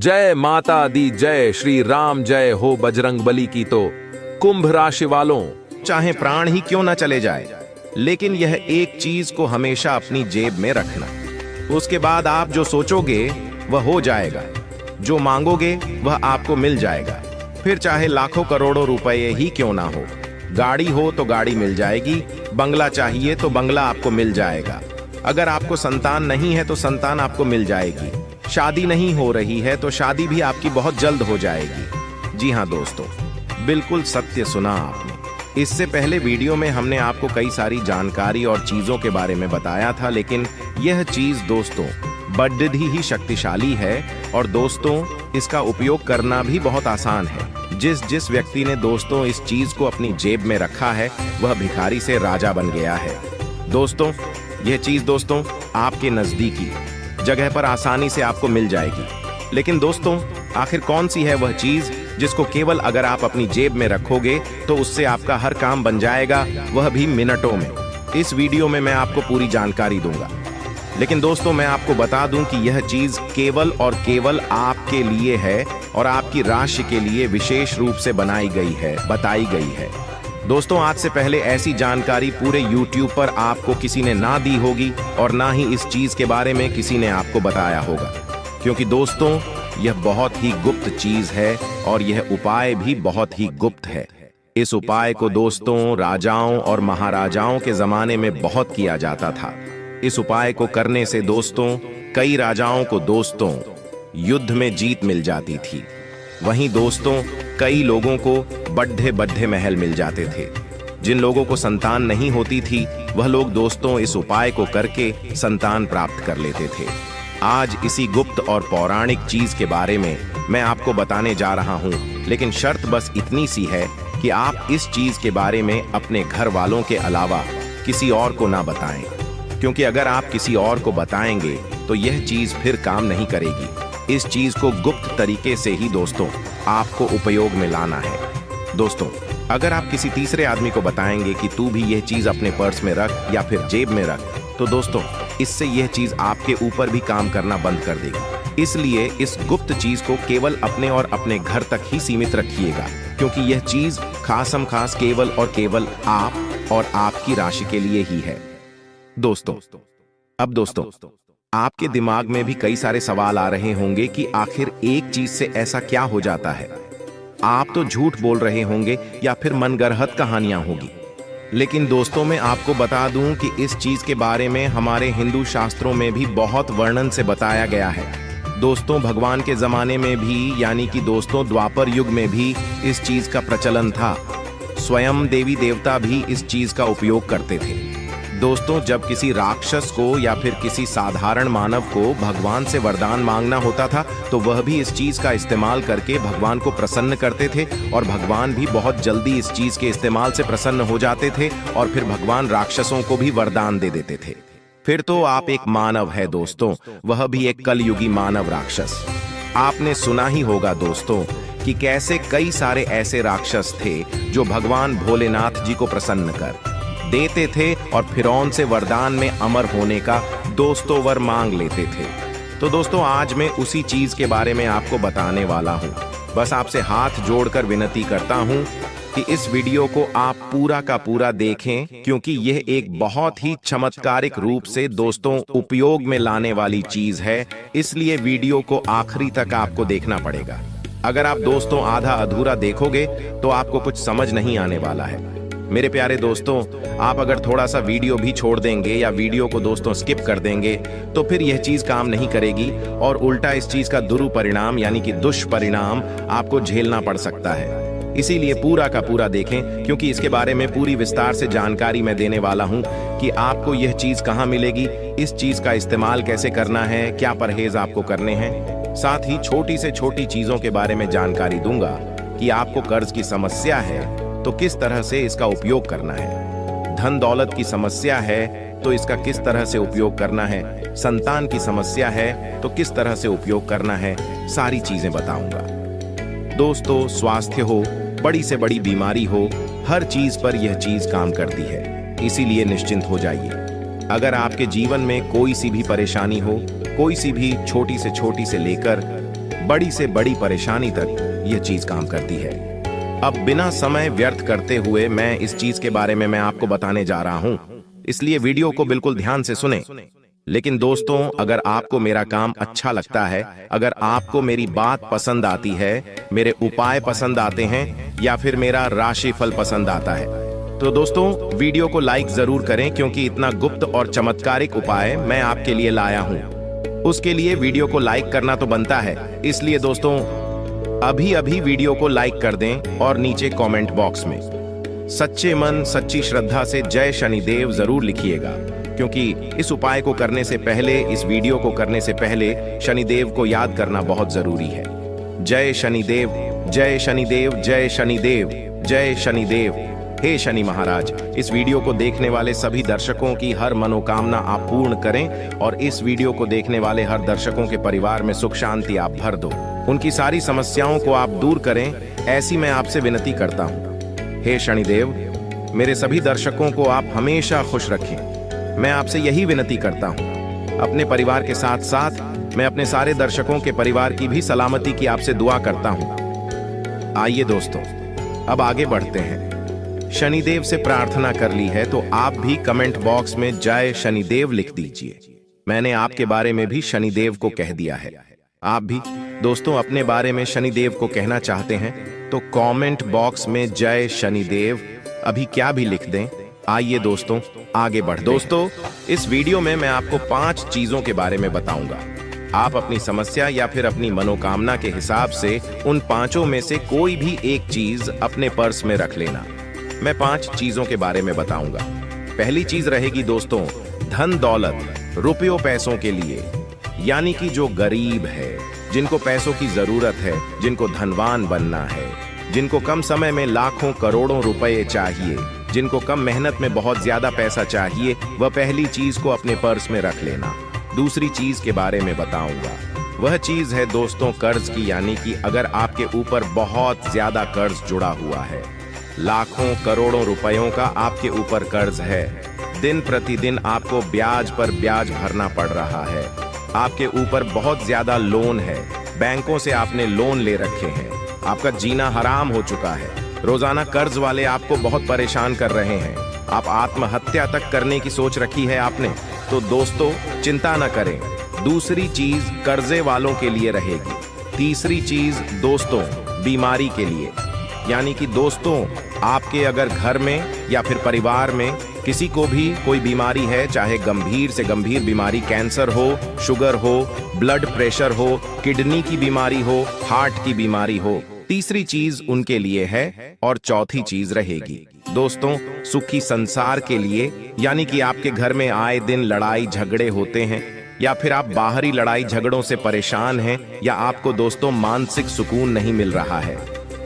जय माता दी जय श्री राम जय हो बजरंग बली की। तो कुंभ राशि वालों, चाहे प्राण ही क्यों न चले जाए, लेकिन यह एक चीज को हमेशा अपनी जेब में रखना। उसके बाद आप जो सोचोगे वह हो जाएगा, जो मांगोगे वह आपको मिल जाएगा। फिर चाहे लाखों करोड़ों रुपए ही क्यों ना हो। गाड़ी हो तो गाड़ी मिल जाएगी, बंगला चाहिए तो बंगला आपको मिल जाएगा। अगर आपको संतान नहीं है तो संतान आपको मिल जाएगी। शादी नहीं हो रही है तो शादी भी आपकी बहुत जल्द हो जाएगी। जी हाँ दोस्तों, बिल्कुल सत्य सुना आपने। इससे पहले वीडियो में हमने आपको कई सारी जानकारी और चीजों के बारे में बताया था, लेकिन यह चीज दोस्तों बड़ी ही शक्तिशाली है और दोस्तों इसका उपयोग करना भी बहुत आसान है। जिस व्यक्ति ने दोस्तों इस चीज को अपनी जेब में रखा है वह भिखारी से राजा बन गया है। दोस्तों यह चीज दोस्तों आपके नजदीकी जगह पर आसानी से आपको मिल जाएगी। लेकिन दोस्तों आखिर कौन सी है वह चीज जिसको केवल अगर आप अपनी जेब में रखोगे तो उससे आपका हर काम बन जाएगा, वह भी मिनटों में। इस वीडियो में मैं आपको पूरी जानकारी दूंगा, लेकिन दोस्तों मैं आपको बता दूं कि यह चीज केवल और केवल आपके लिए है और आपकी राशि के लिए विशेष रूप से बनाई गई है, बताई गई है। दोस्तों आज से पहले ऐसी जानकारी पूरे YouTube पर आपको किसी ने ना दी होगी और ना ही इस चीज के बारे में किसी ने आपको बताया होगा, क्योंकि दोस्तों यह बहुत ही गुप्त चीज है और यह उपाय भी बहुत ही गुप्त है। इस उपाय को दोस्तों राजाओं और महाराजाओं के जमाने में बहुत किया जाता था। इस उपाय को करने से दोस्तों कई राजाओं को दोस्तों युद्ध में जीत मिल जाती थी। वहीं दोस्तों कई लोगों को बड़े बड़े महल मिल जाते थे। जिन लोगों को संतान नहीं होती थी वह लोग दोस्तों इस उपाय को करके संतान प्राप्त कर लेते थे। आज इसी गुप्त और पौराणिक चीज के बारे में मैं आपको बताने जा रहा हूं, लेकिन शर्त बस इतनी सी है कि आप इस चीज के बारे में अपने घर वालों के अलावा किसी और को ना बताएं, क्योंकि अगर आप किसी और को बताएंगे तो यह चीज फिर काम नहीं करेगी। इस चीज को गुप्त तरीके से ही दोस्तों आपको उपयोग में लाना है। दोस्तों अगर आप किसी तीसरे आदमी को बताएंगे कि तू भी यह चीज अपने पर्स में रख या फिर जेब में रख, तो दोस्तों इससे यह चीज आपके ऊपर भी काम करना बंद कर देगी। इसलिए इस गुप्त चीज को केवल अपने और अपने घर तक ही सीमित रखिएगा, क्योंकि यह चीज खासम खास केवल और केवल आप और आपकी राशि के लिए ही है। दोस्तों अब दोस्तों आपके दिमाग में भी कई सारे सवाल आ रहे होंगे कि आखिर एक चीज से ऐसा क्या हो जाता है। आप तो झूठ बोल रहे होंगे या फिर मनगढ़ंत कहानियां होगी, लेकिन दोस्तों मैं आपको बता दूं कि इस चीज के बारे में हमारे हिंदू शास्त्रों में भी बहुत वर्णन से बताया गया है। दोस्तों भगवान के जमाने में भी यानी कि दोस्तों द्वापर युग में भी इस चीज का प्रचलन था। स्वयं देवी देवता भी इस चीज का उपयोग करते थे। दोस्तों जब किसी राक्षस को या फिर किसी साधारण मानव को भगवान से वरदान मांगना होता था तो वह भी इस चीज का इस्तेमाल करके भगवान को प्रसन्न करते थे और भगवान भी बहुत जल्दी इस चीज के इस्तेमाल से प्रसन्न हो जाते थे और फिर भगवान राक्षसों को भी वरदान दे देते थे। फिर तो आप एक मानव है दोस्तों, वह भी एक कलयुगी मानव राक्षस। आपने सुना ही होगा दोस्तों कि कैसे कई सारे ऐसे राक्षस थे जो भगवान भोलेनाथ जी को प्रसन्न कर देते थे और फिरौन से वरदान में अमर होने का दोस्तों वर मांग लेते थे। तो दोस्तों आज मैं उसी चीज के बारे में आपको बताने वाला हूं। बस आपसे हाथ जोड़कर विनती करता हूं कि इस वीडियो को आप पूरा का पूरा देखें, क्योंकि यह एक बहुत ही चमत्कारिक रूप से दोस्तों उपयोग में लाने वाली चीज है। इसलिए वीडियो को आखिरी तक आपको देखना पड़ेगा। अगर आप दोस्तों आधा अधूरा देखोगे तो आपको कुछ समझ नहीं आने वाला है। मेरे प्यारे दोस्तों आप अगर थोड़ा सा वीडियो भी छोड़ देंगे या वीडियो को दोस्तों स्किप कर देंगे तो फिर यह चीज काम नहीं करेगी और उल्टा इस चीज का दुरुपरिणाम यानी कि दुष्परिणाम आपको झेलना पड़ सकता है। इसीलिए पूरा का पूरा देखें, क्योंकि इसके बारे में पूरी विस्तार से जानकारी मैं देने वाला हूं कि आपको यह चीज कहां मिलेगी, इस चीज का इस्तेमाल कैसे करना है, क्या परहेज आपको करने हैं। साथ ही छोटी से छोटी चीजों के बारे में जानकारी दूंगा कि आपको कर्ज की समस्या है तो किस तरह से इसका उपयोग करना है, धन दौलत की समस्या है तो इसका किस तरह से उपयोग करना है, संतान की समस्या है तो किस तरह से उपयोग करना है, सारी चीजें बताऊंगा। दोस्तों स्वास्थ्य हो, बड़ी से बड़ी बीमारी हो, हर चीज पर यह चीज काम करती है, इसीलिए निश्चिंत हो जाइए। अगर आपके जीवन में कोई सी भी परेशानी हो, कोई सी भी छोटी से लेकर बड़ी से बड़ी परेशानी तक यह चीज काम करती है। अब बिना समय व्यर्थ करते हुए मैं इस चीज के बारे में मैं आपको बताने जा रहा हूं, इसलिए वीडियो को बिल्कुल ध्यान से सुने। लेकिन दोस्तों, अगर आपको मेरा काम अच्छा लगता है, अगर आपको मेरी बात पसंद आती है, मेरे उपाय पसंद आते हैं या फिर मेरा राशिफल पसंद आता है, तो दोस्तों वीडियो को लाइक जरूर करें, क्योंकि इतना गुप्त और चमत्कारिक उपाय मैं आपके लिए लाया हूं। उसके लिए वीडियो को लाइक करना तो बनता है, इसलिए दोस्तों अभी अभी वीडियो को लाइक कर दें और नीचे कमेंट बॉक्स में सच्चे मन सच्ची श्रद्धा से जय शनिदेव जरूर लिखिएगा, क्योंकि इस उपाय को करने से पहले, इस वीडियो को करने से पहले शनिदेव को याद करना बहुत जरूरी है। जय शनिदेव, जय शनिदेव, जय शनिदेव, जय शनिदेव। हे शनि महाराज, इस वीडियो को देखने वाले सभी दर्शकों की हर मनोकामना आप पूर्ण करें और इस वीडियो को देखने वाले हर दर्शकों के परिवार में सुख शांति आप भर दो, उनकी सारी समस्याओं को आप दूर करें, ऐसी मैं आपसे विनती करता हूं। हे शनिदेव, मेरे सभी दर्शकों को आप हमेशा खुश रखें, मैं आपसे यही विनती करता हूं। अपने परिवार के साथ साथ मैं अपने सारे दर्शकों के परिवार की भी सलामती की आपसे दुआ करता हूं। आइए दोस्तों, अब आगे बढ़ते हैं। शनिदेव से प्रार्थना कर ली है तो आप भी कमेंट बॉक्स में जय शनिदेव लिख दीजिए। मैंने आपके बारे में भी शनिदेव को कह दिया है। आप भी दोस्तों अपने बारे में शनिदेव को कहना चाहते हैं तो कमेंट बॉक्स में जय शनिदेव अभी क्या भी लिख दें। आइए दोस्तों आगे बढ़ते हैं। दोस्तों, इस वीडियो में मैं आपको 5 चीजों के बारे में बताऊंगा। आप अपनी समस्या या फिर अपनी मनोकामना के हिसाब से उन 5 में से कोई भी एक चीज अपने पर्स में रख लेना। मैं 5 चीजों के बारे में बताऊंगा। पहली चीज रहेगी दोस्तों धन दौलत, रुपयों पैसों के लिए, यानी कि जो गरीब है, जिनको पैसों की जरूरत है, जिनको धनवान बनना है, जिनको कम समय में लाखों करोड़ों रुपए चाहिए, जिनको कम मेहनत में बहुत ज्यादा पैसा चाहिए, वह पहली चीज को अपने पर्स में रख लेना। दूसरी चीज के बारे में बताऊंगा, वह चीज है दोस्तों कर्ज की, यानी कि अगर आपके ऊपर बहुत ज्यादा कर्ज जुड़ा हुआ है, लाखों करोड़ों रुपयों का आपके ऊपर कर्ज है, दिन प्रतिदिन आपको ब्याज पर ब्याज भरना पड़ रहा है, आपके ऊपर बहुत ज्यादा लोन है, बैंकों से आपने लोन ले रखे हैं, आपका जीना हराम हो चुका है, रोजाना कर्ज वाले आपको बहुत परेशान कर रहे हैं, आप आत्महत्या तक करने की सोच रखी है आपने, तो दोस्तों चिंता न करें, दूसरी चीज कर्जे वालों के लिए रहेगी। तीसरी चीज दोस्तों बीमारी के लिए, यानी कि दोस्तों आपके अगर घर में या फिर परिवार में किसी को भी कोई बीमारी है, चाहे गंभीर से गंभीर बीमारी, कैंसर हो, शुगर हो, ब्लड प्रेशर हो, किडनी की बीमारी हो, हार्ट की बीमारी हो, तीसरी चीज उनके लिए है। और चौथी चीज रहेगी दोस्तों सुखी संसार के लिए, यानी कि आपके घर में आए दिन लड़ाई झगड़े होते हैं, या फिर आप बाहरी लड़ाई झगड़ों से परेशान हैं, या आपको दोस्तों मानसिक सुकून नहीं मिल रहा है,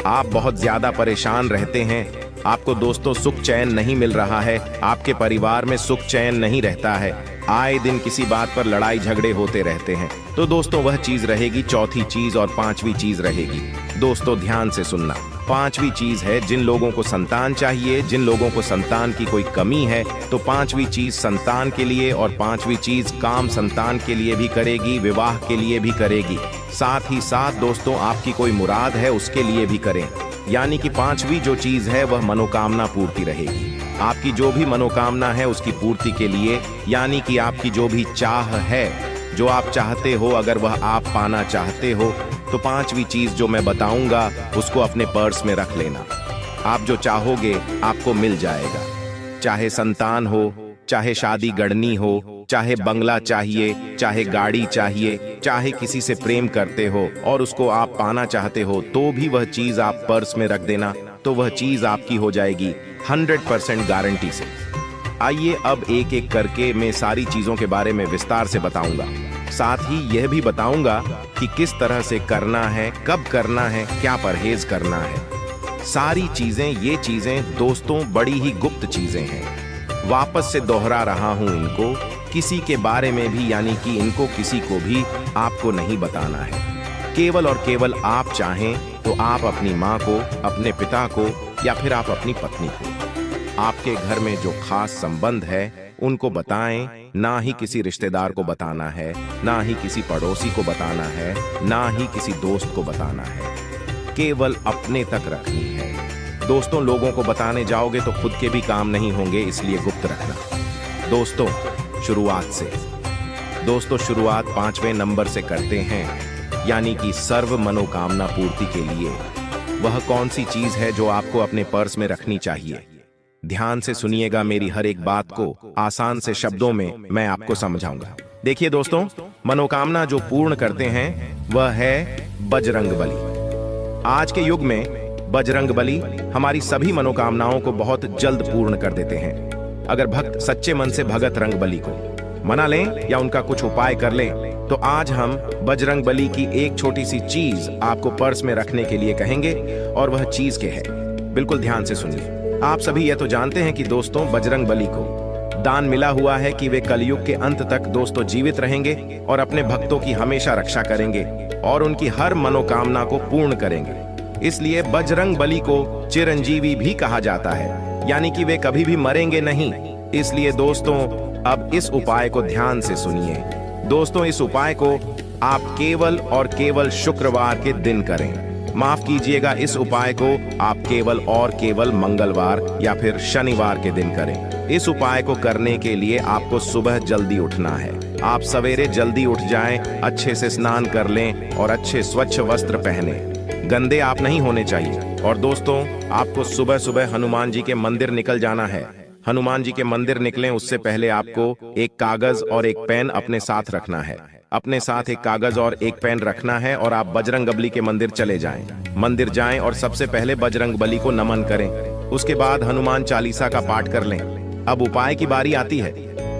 आप बहुत ज्यादा परेशान रहते हैं, आपको दोस्तों सुख चैन नहीं मिल रहा है, आपके परिवार में सुख चैन नहीं रहता है, आए दिन किसी बात पर लड़ाई झगड़े होते रहते हैं, तो दोस्तों वह चीज रहेगी चौथी चीज। और 5वीं चीज रहेगी दोस्तों, ध्यान से सुनना, 5वीं चीज है जिन लोगों को संतान चाहिए, जिन लोगों को संतान की कोई कमी है, तो 5वीं चीज संतान के लिए, और 5वीं चीज काम संतान के लिए भी करेगी, विवाह के लिए भी करेगी, साथ ही साथ दोस्तों आपकी कोई मुराद है उसके लिए भी करें, यानी कि 5वीं जो चीज है वह मनोकामना पूर्ति रहेगी। आपकी जो भी मनोकामना है उसकी पूर्ति के लिए, यानी कि आपकी जो भी चाह है, जो आप चाहते हो, अगर वह आप पाना चाहते हो, तो 5वीं चीज जो मैं बताऊंगा उसको अपने पर्स में रख लेना। आप जो चाहोगे आपको मिल जाएगा, चाहे संतान हो, चाहे शादी गढ़नी हो, चाहे बंगला चाहिए, चाहे गाड़ी चाहिए, चाहे किसी से प्रेम करते हो और उसको आप पाना चाहते हो, तो भी वह चीज आप पर्स में रख देना, तो वह चीज आपकी हो जाएगी 100% गारंटी से। आइए अब एक एक करके मैं सारी चीजों के बारे में विस्तार से बताऊंगा, साथ ही यह भी बताऊंगा कि किस तरह से करना है, कब करना है, क्या परहेज करना है। सारी चीजें, ये चीजें दोस्तों बड़ी ही गुप्त चीजें हैं, वापस से दोहरा रहा हूं इनको, किसी के बारे में भी, यानी कि इनको किसी को भी आपको नहीं बताना है। केवल और केवल आप चाहें तो आप अपनी माँ को, अपने पिता को, या फिर आप अपनी पत्नी को, आपके घर में जो खास संबंध है उनको बताएं, ना ही किसी रिश्तेदार को बताना है, ना ही किसी पड़ोसी को बताना है, ना ही किसी दोस्त को बताना है। केवल अपने तक रखनी है। दोस्तों, लोगों को बताने जाओगे तो खुद के भी काम नहीं होंगे, इसलिए गुप्त रखना। दोस्तों, शुरुआत 5वें नंबर से करते हैं, यानी कि सर्व मनोकामना पूर्ति के लिए। वह कौन सी चीज है जो आपको अपने पर्स में रखनी चाहिए? ध्यान से सुनिएगा मेरी हर एक बात को, आसान से शब्दों में मैं आपको समझाऊंगा। देखिए दोस्तों, मनोकामना जो पूर्ण करते हैं वह है बजरंगबली। आज के युग में बजरंगबली हमारी सभी मनोकामनाओं को बहुत जल्द पूर्ण कर देते हैं। अगर भक्त सच्चे मन से भगत रंगबली को मना लें या उनका कुछ उपाय कर लें, तो आज हम बजरंगबली की एक छोटी सी चीज आपको पर्स में रखने के लिए कहेंगे, और वह चीज क्या है, बिल्कुल ध्यान से सुनिए। आप सभी यह तो जानते हैं कि दोस्तों, बजरंगबली को दान मिला हुआ है कि वे कलयुग के अंत तक दोस्तों जीवित रहेंगे और अपने भक्तों की हमेशा रक्षा करेंगे और उनकी हर मनोकामना को पूर्ण करेंगे। इसलिए बजरंगबली को चिरंजीवी भी कहा जाता है, यानी कि वे कभी भी मरेंगे नहीं। इसलिए दोस्तों, अब इस उपाय को ध्यान से सुनिए। दोस्तों, इस उपाय को आप केवल और केवल शुक्रवार के दिन करें। माफ कीजिएगा, इस उपाय को आप केवल और केवल मंगलवार या फिर शनिवार के दिन करें। इस उपाय को करने के लिए आपको सुबह जल्दी उठना है। आप सवेरे जल्दी उठ जाएं, अच्छे से स्नान कर लें और अच्छे स्वच्छ वस्त्र पहने। गंदे आप नहीं होने चाहिए। और दोस्तों, आपको सुबह सुबह हनुमान जी के मंदिर निकल जाना है। हनुमान जी के मंदिर निकलें उससे पहले आपको एक कागज और एक पेन अपने साथ रखना है। अपने साथ एक कागज और एक पेन रखना है और आप बजरंगबली के मंदिर चले जाएं। मंदिर जाएं और सबसे पहले बजरंगबली को नमन करें। उसके बाद हनुमान चालीसा का पाठ कर लें। अब उपाय की बारी आती है।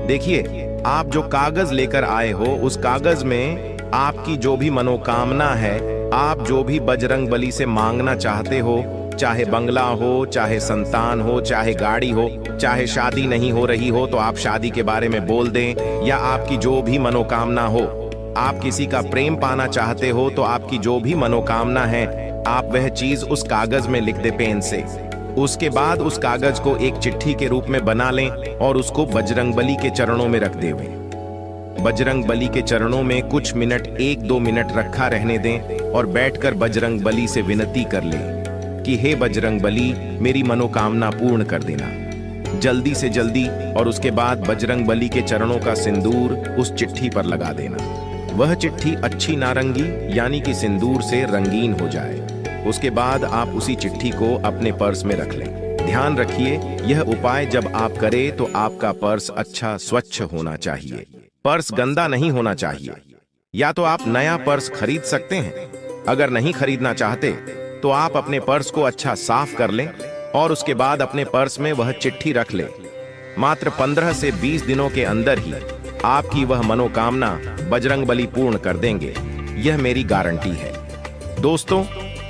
देखिए, आप जो कागज लेकर आए हो, उस कागज में आपकी जो भी मनोकामना है, आप जो भी बजरंगबली से मांगना चाहते हो, चाहे बंगला हो, चाहे संतान हो, चाहे गाड़ी हो, चाहे शादी नहीं हो रही हो तो आप शादी के बारे में बोल दें, या आपकी जो भी मनोकामना हो, आप किसी का प्रेम पाना चाहते हो तो आपकी जो भी मनोकामना है, आप वह चीज उस कागज में लिख दे पेन से। उसके बाद उस कागज को एक चिट्ठी के रूप में बना लें और उसको बजरंगबली के चरणों में रख दें। बजरंगबली के चरणों में कुछ मिनट, 1-2 मिनट रखा रहने दें और बैठकर बजरंगबली से विनती कर लें कि हे बजरंगबली, मेरी मनोकामना पूर्ण कर देना जल्दी से जल्दी। और उसके बाद बजरंगबली के चरणों का सिंदूर उस चिट्ठी पर लगा देना। वह चिट्ठी अच्छी नारंगी यानी कि सिंदूर से रंगीन हो जाए। उसके बाद आप उसी चिट्ठी को अपने पर्स में रख लें। ध्यान रखिए, यह उपाय जब आप करें तो आपका पर्स अच्छा स्वच्छ होना चाहिए। पर्स गंदा नहीं होना चाहिए। या तो आप नया पर्स खरीद सकते हैं, अगर नहीं खरीदना चाहते तो आप अपने पर्स को अच्छा साफ कर लें और उसके बाद अपने पर्स में वह चिट्ठी रख लें। मात्र 15 से 20 दिनों के अंदर ही आपकी वह मनोकामना बजरंगबली पूर्ण कर देंगे। यह मेरी गारंटी है। दोस्तों,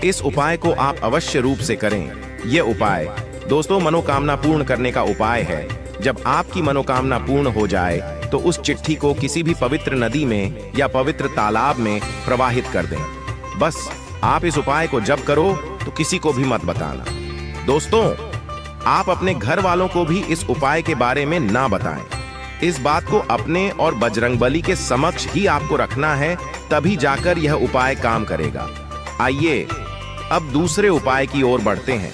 इस उपाय को आप अवश्य रूप से करें। यह उपाय दोस्तों मनोकामना पूर्ण करने का उपाय है। जब आपकी मनोकामना पूर्ण हो जाए तो उस चिट्ठी को किसी भी पवित्र नदी में या पवित्र तालाब में प्रवाहित कर दें। बस आप इस उपाय को जब करो तो किसी को भी मत बताना। दोस्तों, आप अपने घर वालों को भी इस उपाय के बारे में ना बताएं। इस बात को अपने और बजरंगबली के समक्ष ही आपको रखना है, तभी जाकर यह उपाय काम करेगा। आइए अब दूसरे उपाय की ओर बढ़ते हैं।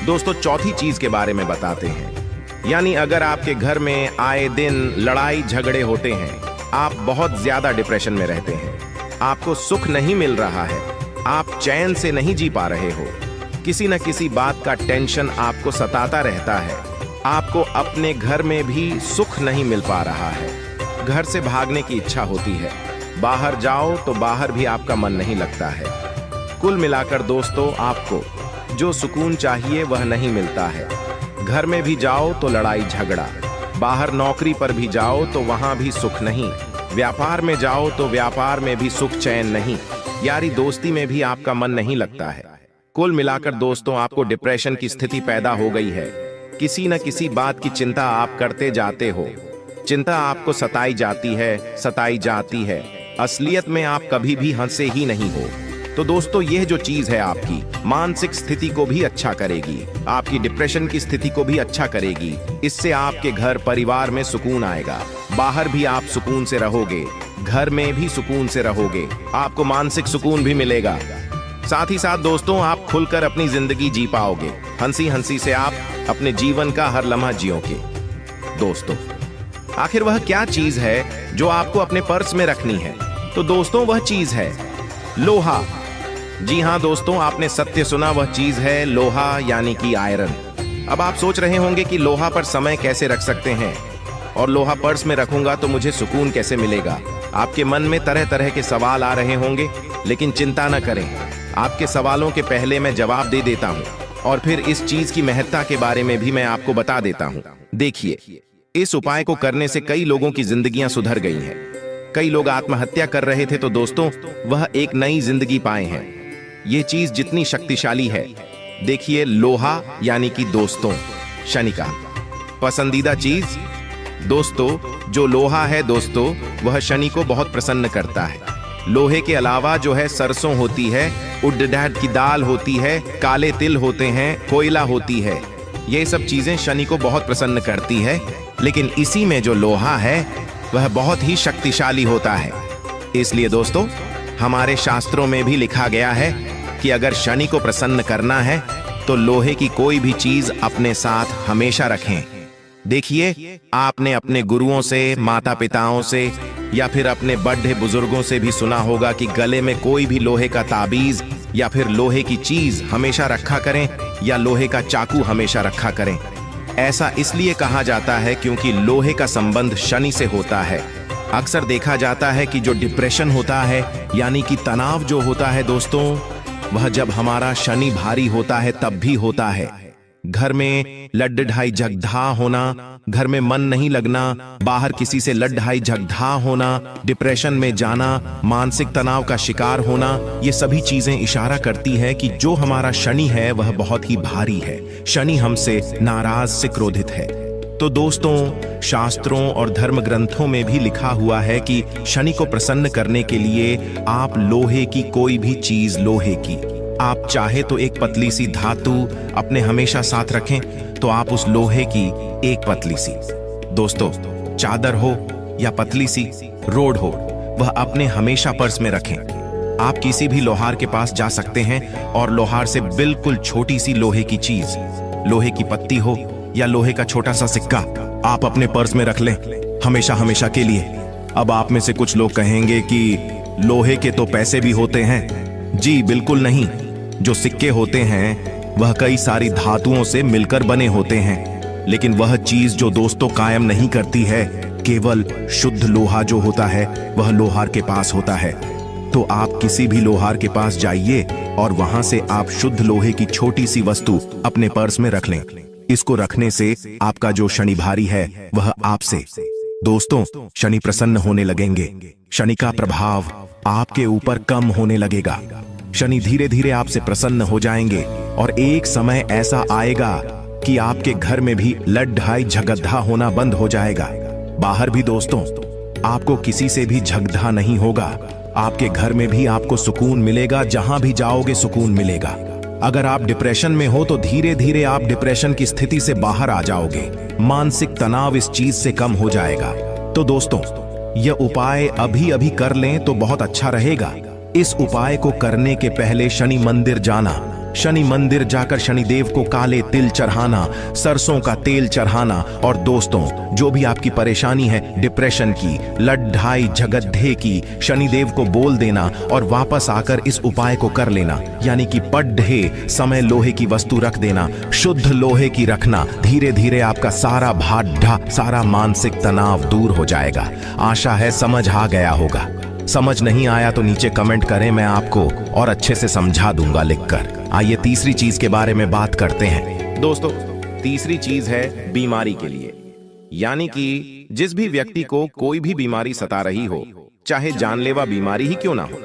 दोस्तों, चौथी चीज के बारे में बताते हैं। यानी अगर आपके घर में आए दिन लड़ाई झगड़े होते हैं, आप बहुत ज्यादा डिप्रेशन में रहते हैं, आपको सुख नहीं मिल रहा है, आप चैन से नहीं जी पा रहे हो, किसी न किसी बात का टेंशन आपको सताता रहता है, आपको अपने घर में भी सुख नहीं मिल पा रहा है, घर से भागने की इच्छा होती है, बाहर जाओ तो बाहर भी आपका मन नहीं लगता है। कुल मिलाकर दोस्तों, आपको जो सुकून चाहिए वह नहीं मिलता है। घर में भी जाओ तो लड़ाई झगड़ा, बाहर नौकरी पर भी जाओ तो वहां भी सुख नहीं, व्यापार में जाओ तो व्यापार में भी सुख चैन नहीं, यारी दोस्ती में भी आपका मन नहीं लगता है। कुल मिलाकर दोस्तों, आपको डिप्रेशन की स्थिति पैदा हो गई है। किसी न किसी बात की चिंता आप करते जाते हो, चिंता आपको सताई जाती है। असलियत में आप कभी भी हंसे ही नहीं हो। तो दोस्तों यह जो चीज है आपकी मानसिक स्थिति को भी अच्छा करेगी, आपकी डिप्रेशन की स्थिति को भी अच्छा करेगी। इससे आपके घर परिवार में सुकून आएगा, बाहर भी आप सुकून से रहोगे, घर में भी सुकून से रहोगे, आपको मानसिक सुकून भी मिलेगा। साथ ही साथ दोस्तों आप खुलकर अपनी जिंदगी जी पाओगे, हंसी हंसी से आप अपने जीवन का हर लम्हा जियोगे। दोस्तों आखिर वह क्या चीज है जो आपको अपने पर्स में रखनी है? तो दोस्तों वह चीज है लोहा। जी हाँ दोस्तों, आपने सत्य सुना, वह चीज है लोहा, यानी कि आयरन। अब आप सोच रहे होंगे कि लोहा पर समय कैसे रख सकते हैं और लोहा पर्स में रखूंगा तो मुझे सुकून कैसे मिलेगा। आपके मन में तरह तरह के सवाल आ रहे होंगे, लेकिन चिंता न करें, आपके सवालों के पहले मैं जवाब दे देता हूं और फिर इस चीज की महत्ता के बारे में भी मैं आपको बता देता हूं। देखिए, इस उपाय को करने से कई लोगों की जिंदगियां सुधर गई हैं। कई लोग आत्महत्या कर रहे थे तो दोस्तों वह एक नई जिंदगी पाए हैं। यह चीज जितनी शक्तिशाली है, देखिए लोहा यानी कि दोस्तों शनि का पसंदीदा चीज। दोस्तों जो लोहा है दोस्तों वह शनि को बहुत प्रसन्न करता है। लोहे के अलावा जो है सरसों होती है, उड़द की दाल होती है, काले तिल होते हैं, कोयला होती है, ये सब चीजें शनि को बहुत प्रसन्न करती है। लेकिन इसी में जो लोहा है वह बहुत ही शक्तिशाली होता है। इसलिए दोस्तों हमारे शास्त्रों में भी लिखा गया है कि अगर शनि को प्रसन्न करना है तो लोहे की कोई भी चीज अपने साथ हमेशा रखें। देखिए, आपने अपने गुरुओं से, माता पिताओं से या फिर अपने बड़े बुजुर्गों से भी सुना होगा कि गले में कोई भी लोहे का ताबीज या फिर लोहे की चीज हमेशा रखा करें या लोहे का चाकू हमेशा रखा करें। ऐसा इसलिए कहा जाता है क्योंकि लोहे का संबंध शनि से होता है। अक्सर देखा जाता है कि जो डिप्रेशन होता है यानी कि तनाव जो होता है दोस्तों, वह जब हमारा शनि भारी होता है तब भी होता है। घर में लड़-ढाई झगड़ा होना, घर में मन नहीं लगना, बाहर किसी से लड़-ढाई झगड़ा होना, डिप्रेशन में जाना, मानसिक तनाव का शिकार होना, ये सभी चीजें इशारा करती है कि जो हमारा शनि है वह बहुत ही भारी है। शनि हमसे नाराज से क्रोधित है। तो दोस्तों शास्त्रों और धर्म ग्रंथों में भी लिखा हुआ है कि शनि को प्रसन्न करने के लिए आप लोहे की कोई भी चीज, लोहे की आप चाहे तो एक पतली सी धातु अपने हमेशा साथ रखें, तो आप उस लोहे की एक पतली सी दोस्तों चादर हो या पतली सी रोड हो, वह अपने हमेशा पर्स में रखें। आप किसी भी लोहार के पास जा सकते हैं और लोहार से बिल्कुल छोटी सी लोहे की चीज, लोहे की पत्ती हो या लोहे का छोटा सा सिक्का आप अपने पर्स में रख लें हमेशा हमेशा के लिए। अब आप में से कुछ लोग कहेंगे कि लोहे के तो पैसे भी होते हैं। जी बिल्कुल नहीं, जो सिक्के होते हैं वह कई सारी धातुओं से मिलकर बने होते हैं, लेकिन वह चीज जो दोस्तों कायम नहीं करती है, केवल शुद्ध लोहा जो होता है वह लोहार के पास होता है। तो आप किसी भी लोहार के पास जाइए और वहां से आप शुद्ध लोहे की छोटी सी वस्तु अपने पर्स में रख लें। इसको रखने से आपका जो शनि भारी है वह आपसे दोस्तों शनि प्रसन्न होने लगेंगे। शनि का प्रभाव आपके ऊपर कम होने लगेगा। शनि धीरे धीरे आपसे प्रसन्न हो जाएंगे और एक समय ऐसा आएगा कि आपके घर में भी लड़-ढाई झगड़ा होना बंद हो जाएगा। बाहर भी दोस्तों आपको किसी से भी झगड़ा नहीं होगा। आपके घर में भी आपको सुकून मिलेगा, जहां भी जाओगे सुकून मिलेगा। अगर आप डिप्रेशन में हो तो धीरे धीरे आप डिप्रेशन की स्थिति से बाहर आ जाओगे। मानसिक तनाव इस चीज से कम हो जाएगा। तो दोस्तों यह उपाय अभी अभी कर लें तो बहुत अच्छा रहेगा। इस उपाय को करने के पहले शनि मंदिर जाना, शनि मंदिर जाकर शनिदेव को काले तिल चढ़ाना, सरसों का तेल चढ़ाना और दोस्तों जो भी आपकी परेशानी है डिप्रेशन की, लड़-ढाई झगड़े की, शनिदेव को बोल देना और वापस आकर इस उपाय को कर लेना। यानी कि पढ़े समय लोहे की वस्तु रख देना, शुद्ध लोहे की रखना। धीरे धीरे आपका सारा भाड्ढा, सारा मानसिक तनाव दूर हो जाएगा। आशा है समझ आ गया होगा। समझ नहीं आया तो नीचे कमेंट करें, मैं आपको और अच्छे से समझा दूंगा लिखकर। आइए तीसरी चीज के बारे में बात करते हैं। दोस्तों तीसरी चीज है बीमारी के लिए, यानी कि जिस भी व्यक्ति को कोई भी बीमारी सता रही हो, चाहे जानलेवा बीमारी ही क्यों ना हो,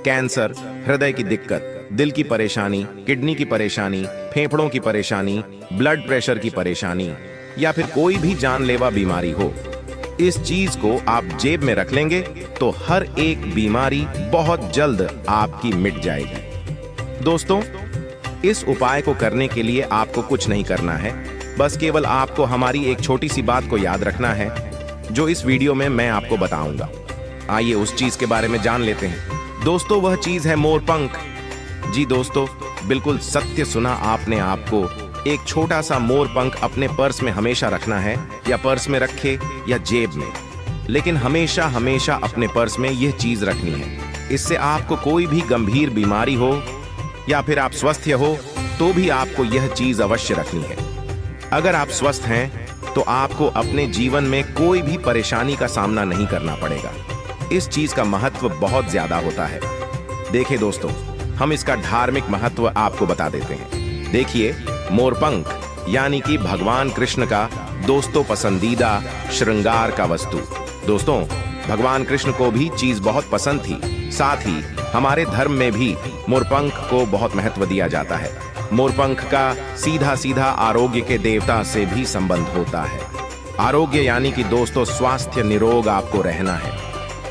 कैंसर, हृदय की दिक्कत, दिल की परेशानी, किडनी की परेशानी, फेफड़ों की परेशानी, ब्लड प्रेशर की परेशानी या फिर कोई भी जानलेवा बीमारी हो, इस चीज को आप जेब में रख लेंगे तो हर एक बीमारी बहुत जल्द आपकी मिट जाएगी। दोस्तों, इस उपाय को करने के लिए आपको कुछ नहीं करना है, बस केवल आपको हमारी एक छोटी सी बात को याद रखना है जो इस वीडियो में मैं आपको बताऊंगा। आइए उस चीज के बारे में जान लेते हैं। दोस्तों, वह चीज है मोरपंख। जी दोस्तों, बिल्कुल सत्य सुना आपने। आपको एक छोटा सा मोरपंख अपने पर्स में हमेशा रखना है, या पर्स में रखे या जेब में, लेकिन हमेशा हमेशा अपने पर्स में यह चीज रखनी है। इससे आपको कोई भी गंभीर बीमारी हो या फिर आप स्वस्थ हो तो भी आपको यह चीज अवश्य रखनी है। अगर आप स्वस्थ हैं तो आपको अपने जीवन में कोई भी परेशानी का सामना नहीं करना पड़ेगा। इस चीज का महत्व बहुत ज्यादा होता है। देखिए दोस्तों, हम इसका धार्मिक महत्व आपको बता देते हैं। देखिए, मोरपंख यानी कि भगवान कृष्ण का दोस्तों पसंदीदा श्रृंगार का वस्तु। दोस्तों, भगवान कृष्ण को भी चीज बहुत पसंद थी। साथ ही हमारे धर्म में भी मोरपंख को बहुत महत्व दिया जाता है। मोरपंख का सीधा सीधा आरोग्य के देवता से भी संबंध होता है। आरोग्य यानी कि दोस्तों स्वास्थ्य निरोग आपको रहना है।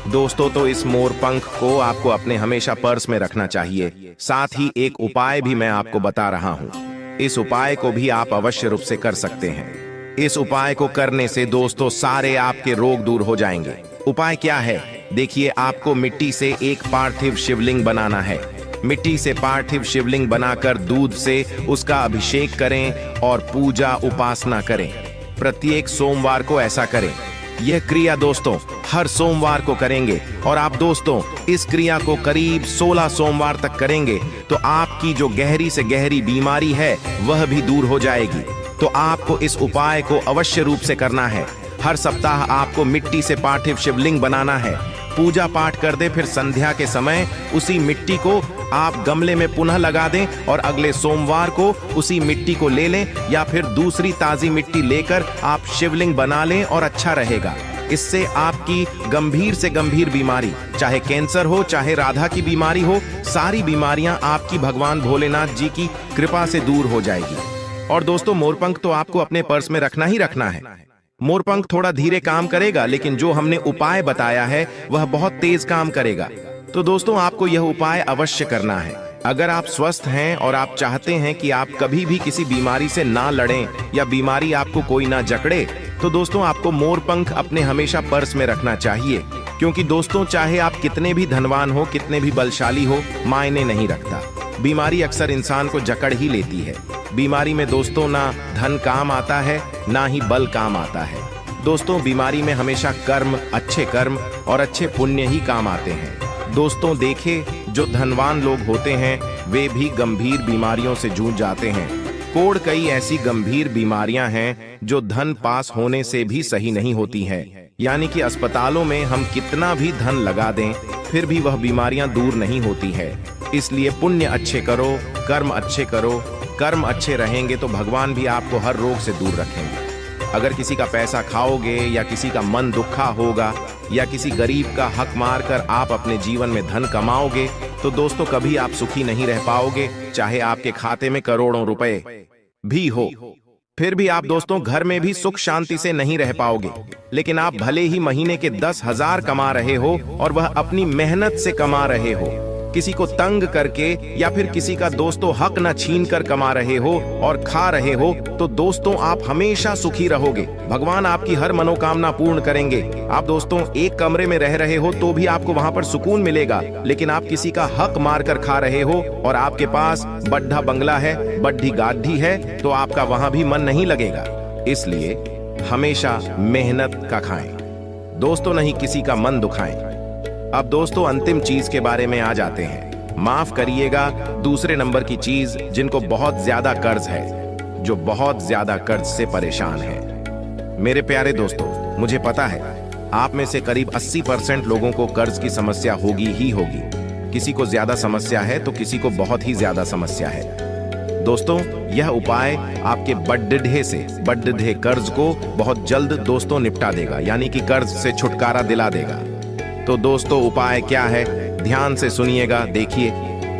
दोस्तों, तो इस मोरपंख को आपको अपने हमेशा पर्स में रखना चाहिए। साथ ही एक उपाय भी मैं आपको बता रहा हूँ। इस उपाय को भी आप अवश्य रूप से कर सकते हैं। इस उपाय को करने से दोस्तों सारे आपके रोग दूर हो जाएंगे। उपाय क्या है? देखिए, आपको मिट्टी से एक पार्थिव शिवलिंग बनाना है। मिट्टी से पार्थिव शिवलिंग बनाकर दूध से उसका अभिषेक करें और पूजा उपासना करें। प्रत्येक सोमवार को ऐसा करें। यह क्रिया दोस्तों हर सोमवार को करेंगे और आप दोस्तों इस क्रिया को करीब 16 सोमवार तक करेंगे तो आपकी जो गहरी से गहरी बीमारी है वह भी दूर हो जाएगी। तो आपको इस उपाय को अवश्य रूप से करना है। हर सप्ताह आपको मिट्टी से पार्थिव शिवलिंग बनाना है। पूजा पाठ कर दे, फिर संध्या के समय उसी मिट्टी को आप गमले में पुनः लगा दें और अगले सोमवार को उसी मिट्टी को ले लें या फिर दूसरी ताजी मिट्टी लेकर आप शिवलिंग बना लें और अच्छा रहेगा। इससे आपकी गंभीर से गंभीर बीमारी, चाहे कैंसर हो चाहे राधा की बीमारी हो, सारी बीमारियां आपकी भगवान भोलेनाथ जी की कृपा से दूर हो जाएगी। और दोस्तों, मोरपंख तो आपको अपने पर्स में रखना ही रखना है। मोरपंख थोड़ा धीरे काम करेगा, लेकिन जो हमने उपाय बताया है वह बहुत तेज काम करेगा। तो दोस्तों, आपको यह उपाय अवश्य करना है। अगर आप स्वस्थ हैं और आप चाहते हैं कि आप कभी भी किसी बीमारी से ना लड़ें या बीमारी आपको कोई ना जकड़े, तो दोस्तों आपको मोरपंख अपने हमेशा पर्स में रखना चाहिए। क्योंकि दोस्तों, चाहे आप कितने भी धनवान हो, कितने भी बलशाली हो, मायने नहीं रखता। बीमारी अक्सर इंसान को जकड़ ही लेती है। बीमारी में दोस्तों ना धन काम आता है, ना ही बल काम आता है। दोस्तों, बीमारी में हमेशा अच्छे कर्म और अच्छे पुण्य ही काम आते हैं। दोस्तों देखे, जो धनवान लोग होते हैं वे भी गंभीर बीमारियों से जूझ जाते हैं। कई ऐसी गंभीर बीमारियां हैं जो धन पास होने से भी सही नहीं होती हैं। यानी कि अस्पतालों में हम कितना भी धन लगा दें फिर भी वह बीमारियां दूर नहीं होती है। इसलिए पुण्य अच्छे करो, कर्म अच्छे करो। कर्म अच्छे रहेंगे तो भगवान भी आपको हर रोग से दूर रखेंगे। अगर किसी का पैसा खाओगे या किसी का मन दुखा होगा या किसी गरीब का हक मारकर आप अपने जीवन में धन कमाओगे तो दोस्तों कभी आप सुखी नहीं रह पाओगे। चाहे आपके खाते में करोड़ों रुपए भी हो, फिर भी आप दोस्तों घर में भी सुख शांति से नहीं रह पाओगे। लेकिन आप भले ही महीने के 10,000 कमा रहे हो और वह अपनी मेहनत से कमा रहे हो, किसी को तंग करके या फिर किसी का दोस्तों हक न छीन कर कमा रहे हो और खा रहे हो, तो दोस्तों आप हमेशा सुखी रहोगे। भगवान आपकी हर मनोकामना पूर्ण करेंगे। आप दोस्तों एक कमरे में रह रहे हो तो भी आपको वहां पर सुकून मिलेगा, लेकिन आप किसी का हक मार कर खा रहे हो और आपके पास बड़ा बंगला है, बड़ी गाड़ी है, तो आपका वहां भी मन नहीं लगेगा। इसलिए हमेशा मेहनत का खाएं दोस्तों, नहीं किसी का मन दुखाएं। अब दोस्तों अंतिम चीज के बारे में आ जाते हैं। माफ करिएगा, दूसरे नंबर की चीज जिनको बहुत ज्यादा कर्ज है, जो बहुत ज्यादा कर्ज से परेशान है। मेरे प्यारे दोस्तों, मुझे पता है आप में से करीब 80% लोगों को कर्ज की समस्या होगी ही होगी। किसी को ज्यादा समस्या है तो किसी को बहुत ही ज्यादा समस्या है। दोस्तों यह उपाय आपके बड्ढे कर्ज को बहुत जल्द दोस्तों निपटा देगा, यानी कि कर्ज से छुटकारा दिला देगा। तो दोस्तों उपाय क्या है, ध्यान से सुनिएगा। देखिए,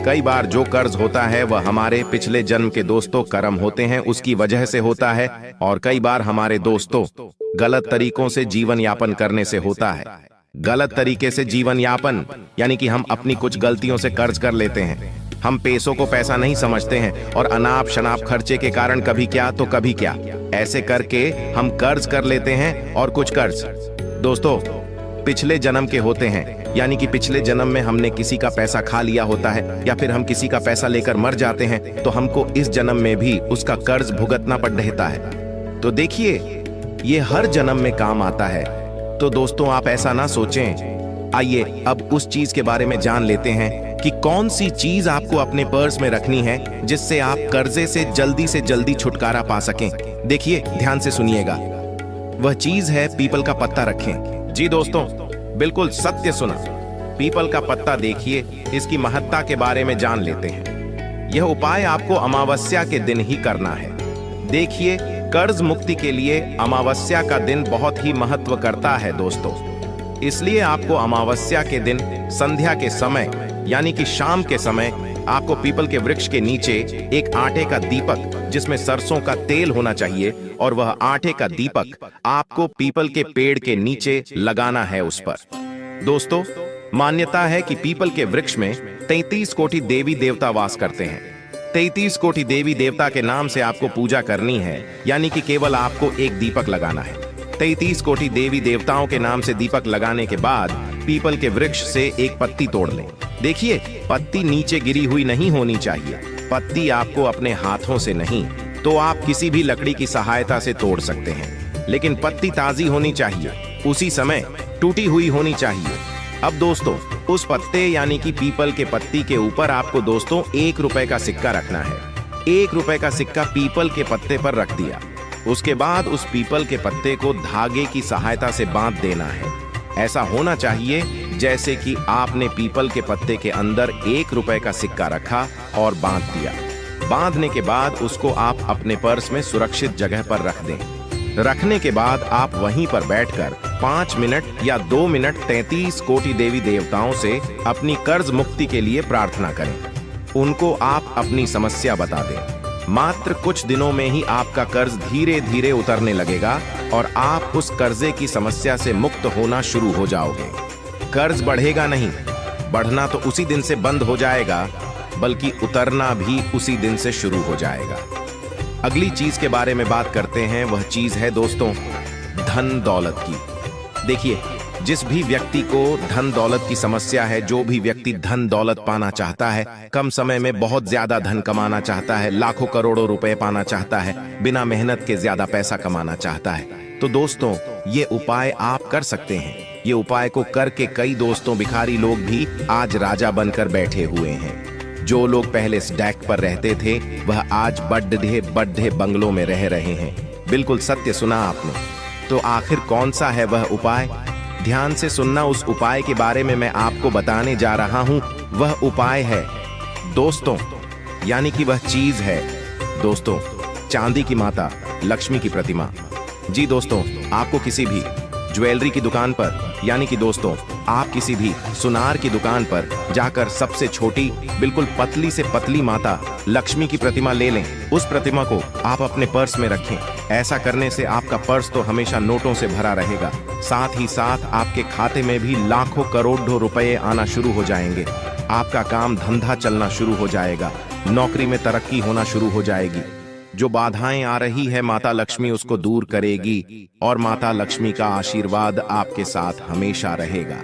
कई बार जो कर्ज होता है वह हमारे पिछले जन्म के दोस्तों कर्म होते हैं, उसकी वजह से होता है। और कई बार हमारे दोस्तों गलत तरीकों से जीवन यापन करने से होता है। गलत तरीके से जीवन यापन यानी कि हम अपनी कुछ गलतियों से कर्ज कर लेते हैं। हम पैसों को पैसा नहीं समझते हैं और अनाप शनाप खर्चे के कारण कभी क्या तो कभी क्या, ऐसे करके हम कर्ज कर लेते हैं। और कुछ कर्ज दोस्तों पिछले जन्म के होते हैं, यानी कि पिछले जन्म में हमने किसी का पैसा खा लिया होता है या फिर हम किसी का पैसा लेकर मर जाते हैं तो हमको इस जन्म में भी उसका कर्ज भुगतना पड़ रहता है। तो देखिए ये हर जन्म में काम आता है। तो दोस्तों आप ऐसा ना सोचें। आइए अब उस चीज के बारे में जान लेते हैं कि कौन सी चीज आपको अपने पर्स में रखनी है जिससे आप कर्जे से जल्दी छुटकारा पा सकें। देखिए ध्यान से सुनिएगा, वह चीज है पीपल का पत्ता रखें। जी दोस्तों बिल्कुल सत्य सुना, पीपल का पत्ता। देखिए इसकी महत्ता के बारे में जान लेते हैं। यह उपाय आपको अमावस्या के दिन ही करना है। देखिए कर्ज मुक्ति के लिए अमावस्या का दिन बहुत ही महत्व करता है दोस्तों, इसलिए आपको अमावस्या के दिन संध्या के समय यानी कि शाम के समय आपको पीपल के वृक्ष के नीचे एक आटे का दीपक जिसमें सरसों का तेल होना चाहिए और वह आटे का दीपक आपको पीपल के पेड़ के नीचे लगाना है उस पर। दोस्तों मान्यता है कि पीपल के वृक्ष में 33 कोटि देवी देवता वास करते हैं। 33 कोटि देवी देवता के नाम से आपको पूजा करनी है, यानी कि केवल आपको एक दीपक लगाना है। 33 कोटि देवी देवताओं के नाम से दीपक लगाने के बाद पीपल के वृक्ष से एक पत्ती तोड़ लें। देखिए पत्ती नीचे गिरी हुई नहीं होनी चाहिए। पत्ती आपको अपने हाथों से नहीं तो आप किसी भी लकड़ी की सहायता से तोड़ सकते हैं, लेकिन पत्ती ताजी होनी चाहिए, उसी समय टूटी हुई होनी चाहिए। अब दोस्तों उस पत्ते यानी कि पीपल के पत्ती के ऊपर आपको दोस्तों 1 रुपए का सिक्का रखना है। 1 रुपए का सिक्का पीपल के पत्ते पर रख दिया। उसके बाद उस पीपल के पत्ते को धागे की सहायता से बांध देना है। ऐसा होना चाहिए जैसे कि आपने पीपल के पत्ते के अंदर 1 रुपए का सिक्का रखा और बांध दिया। बांधने के बाद उसको आप अपने पर्स में सुरक्षित जगह पर रख दें। रखने के बाद आप वहीं पर बैठकर 5 मिनट या 2 मिनट 33 कोटि देवी देवताओं से अपनी कर्ज मुक्ति के लिए प्रार्थना करें। उनको आप अपनी समस्या बता दें। मात्र कुछ दिनों में ही आपका कर्ज धीरे धीरे उतरने लगेगा और आप उस कर्जे की समस्या से मुक्त होना शुरू हो जाओगे। कर्ज बढ़ेगा नहीं, बढ़ना तो उसी दिन से बंद हो जाएगा, बल्कि उतरना भी उसी दिन से शुरू हो जाएगा। अगली चीज के बारे में बात करते हैं, वह चीज है दोस्तों धन दौलत की। देखिए जिस भी व्यक्ति को धन दौलत की समस्या है, जो भी व्यक्ति धन दौलत पाना चाहता है, कम समय में बहुत ज्यादा धन कमाना चाहता है, लाखों करोड़ों रुपए पाना चाहता है, बिना मेहनत के ज्यादा पैसा कमाना चाहता है, तो दोस्तों ये उपाय आप कर सकते हैं। ये उपाय को करके कई दोस्तों भिखारी लोग भी आज राजा बनकर बैठे हुए हैं। जो लोग पहले स्टैक पर रहते थे वह आज बड़े बंगलों में रह रहे हैं। बिल्कुल सत्य सुना आपने। तो आखिर कौन सा है वह उपाय? ध्यान से सुनना, उस उपाय के बारे में मैं आपको बताने जा रहा हूं। वह उपाय है दोस्तों, यानी कि वह चीज है दोस्तों चांदी की माता लक्ष्मी की प्रतिमा। जी दोस्तों आपको किसी भी ज्वेलरी की दुकान पर यानी कि दोस्तों आप किसी भी सुनार की दुकान पर जाकर सबसे छोटी बिल्कुल पतली से पतली माता लक्ष्मी की प्रतिमा ले लें। उस प्रतिमा को आप अपने पर्स में रखें। ऐसा करने से आपका पर्स तो हमेशा नोटों से भरा रहेगा, साथ ही साथ आपके खाते में भी लाखों करोड़ों रुपए आना शुरू हो जाएंगे। आपका काम धंधा चलना शुरू हो जाएगा, नौकरी में तरक्की होना शुरू हो जाएगी। जो बाधाएं आ रही है माता लक्ष्मी उसको दूर करेगी और माता लक्ष्मी का आशीर्वाद आपके साथ हमेशा रहेगा।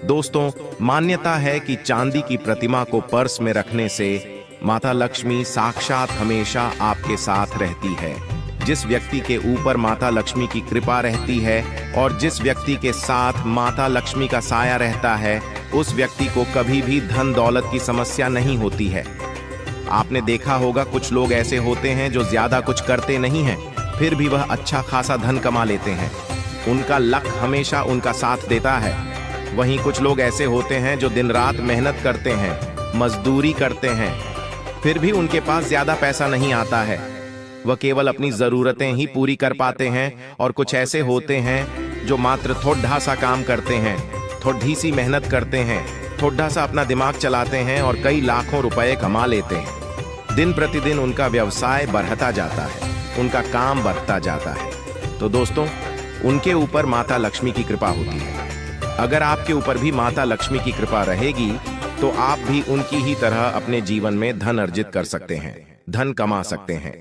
दोस्तों मान्यता है कि चांदी की प्रतिमा को पर्स में रखने से माता लक्ष्मी साक्षात हमेशा आपके साथ रहती है। जिस व्यक्ति के ऊपर माता लक्ष्मी की कृपा रहती है और जिस व्यक्ति के साथ माता लक्ष्मी का साया रहता है, उस व्यक्ति को कभी भी धन दौलत की समस्या नहीं होती है। आपने देखा होगा कुछ लोग ऐसे होते हैं जो ज्यादा कुछ करते नहीं हैं, फिर भी वह अच्छा खासा धन कमा लेते हैं। उनका लक हमेशा उनका साथ देता है। वहीं कुछ लोग ऐसे होते हैं जो दिन रात मेहनत करते हैं, मजदूरी करते हैं, फिर भी उनके पास ज्यादा पैसा नहीं आता है। वह केवल अपनी जरूरतें ही पूरी कर पाते हैं। और कुछ ऐसे होते हैं जो मात्र थोड़ा सा काम करते हैं, थोड़ी सी मेहनत करते हैं, थोड़ा सा अपना दिमाग चलाते हैं और कई लाखों रुपए कमा लेते हैं। दिन प्रतिदिन उनका व्यवसाय बढ़ता जाता है, उनका काम बढ़ता जाता है। तो दोस्तों उनके ऊपर माता लक्ष्मी की कृपा होती है। अगर आपके ऊपर भी माता लक्ष्मी की कृपा रहेगी तो आप भी उनकी ही तरह अपने जीवन में धन अर्जित कर सकते हैं, धन कमा सकते हैं।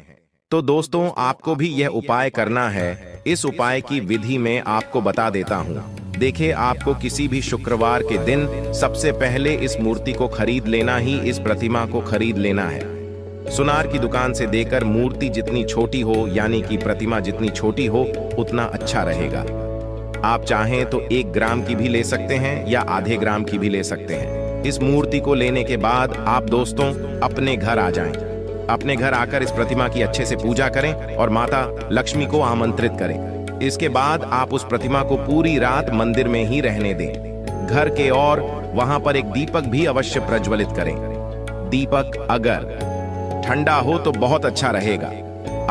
तो दोस्तों, आपको भी यह उपाय करना है। इस उपाय की विधि में आपको बता देता हूँ। देखिए, आपको किसी भी शुक्रवार के दिन सबसे पहले इस मूर्ति को खरीद लेना ही, इस प्रतिमा को खरीद लेना है। सुनार की दुकान से देकर मूर्ति जितनी छोटी हो, यानी कि प्रतिमा जितनी छोटी हो, उतना अच्छा रहेगा। आप चाहें तो 1 ग्राम की भी ले सकते हैं या आधे ग्राम की भी ले सकते हैं। इस मूर्ति को लेने के बाद आप दोस्तों अपने घर आ जाएं। अपने घर आकर इस प्रतिमा की अच्छे से पूजा करें और माता लक्ष्मी को आमंत्रित करें। इसके बाद आप उस प्रतिमा को पूरी रात मंदिर में ही रहने दें। घर के और वहां पर एक दीपक भी अवश्य प्रज्वलित करें। दीपक अगर ठंडा हो तो बहुत अच्छा रहेगा।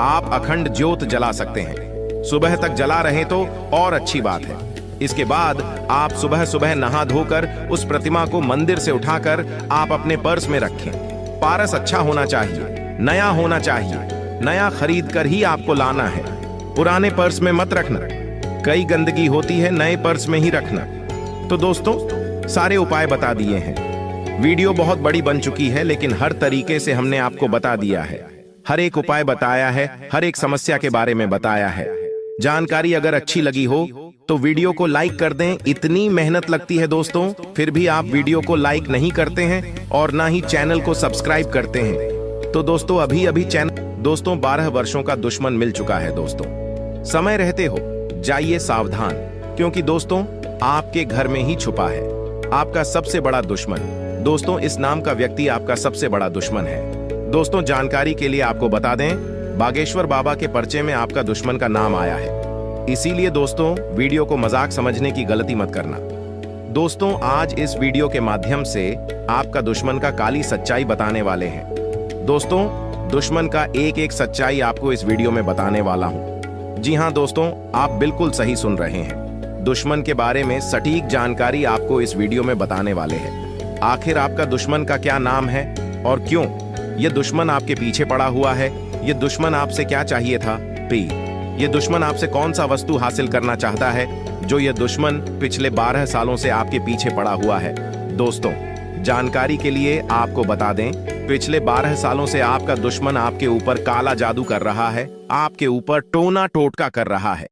आप अखंड ज्योत जला सकते हैं। सुबह तक जला रहे तो और अच्छी बात है। इसके बाद आप सुबह सुबह नहा धोकर उस प्रतिमा को मंदिर से उठाकर आप अपने पर्स में रखें। पारस अच्छा होना चाहिए, नया होना चाहिए। नया खरीद कर ही आपको लाना है, पुराने पर्स में मत रखना। कई गंदगी होती है, नए पर्स में ही रखना। तो दोस्तों, सारे उपाय बता दिए हैं। वीडियो बहुत बड़ी बन चुकी है, लेकिन हर तरीके से हमने आपको बता दिया है। हर एक उपाय बताया है, हर एक समस्या के बारे में बताया है। जानकारी अगर अच्छी लगी हो तो वीडियो को लाइक कर दें। इतनी मेहनत लगती है दोस्तों, फिर भी आप वीडियो को लाइक नहीं करते हैं और ना ही चैनल को सब्सक्राइब करते हैं। तो दोस्तों, अभी दोस्तों 12 वर्षों का दुश्मन मिल चुका है। दोस्तों, समय रहते हो जाइए सावधान, क्योंकि दोस्तों आपके घर में ही छुपा है आपका सबसे बड़ा दुश्मन। दोस्तों, इस नाम का व्यक्ति आपका सबसे बड़ा दुश्मन है। दोस्तों, जानकारी के लिए आपको बता दें, बागेश्वर बाबा के पर्चे में आपका दुश्मन का नाम आया है। इसीलिए दोस्तों, वीडियो को मजाक समझने की गलती मत करना। दोस्तों, आज इस वीडियो के माध्यम से आपका दुश्मन का काली सच्चाई बताने वाले हैं। दोस्तों, दुश्मन का एक एक सच्चाई आपको इस वीडियो में बताने वाला हूं। जी हां दोस्तों, आप बिल्कुल सही सुन रहे हैं। दुश्मन के बारे में सटीक जानकारी आपको इस वीडियो में बताने वाले हैं। आखिर आपका दुश्मन का क्या नाम है और क्यों ये दुश्मन आपके पीछे पड़ा हुआ है? ये दुश्मन आपसे क्या चाहिए था? ये दुश्मन आपसे कौन सा वस्तु हासिल करना चाहता है जो ये दुश्मन पिछले 12 सालों से आपके पीछे पड़ा हुआ है? दोस्तों, जानकारी के लिए आपको बता दें, पिछले 12 सालों से आपका दुश्मन आपके ऊपर काला जादू कर रहा है, आपके ऊपर टोना टोटका कर रहा है।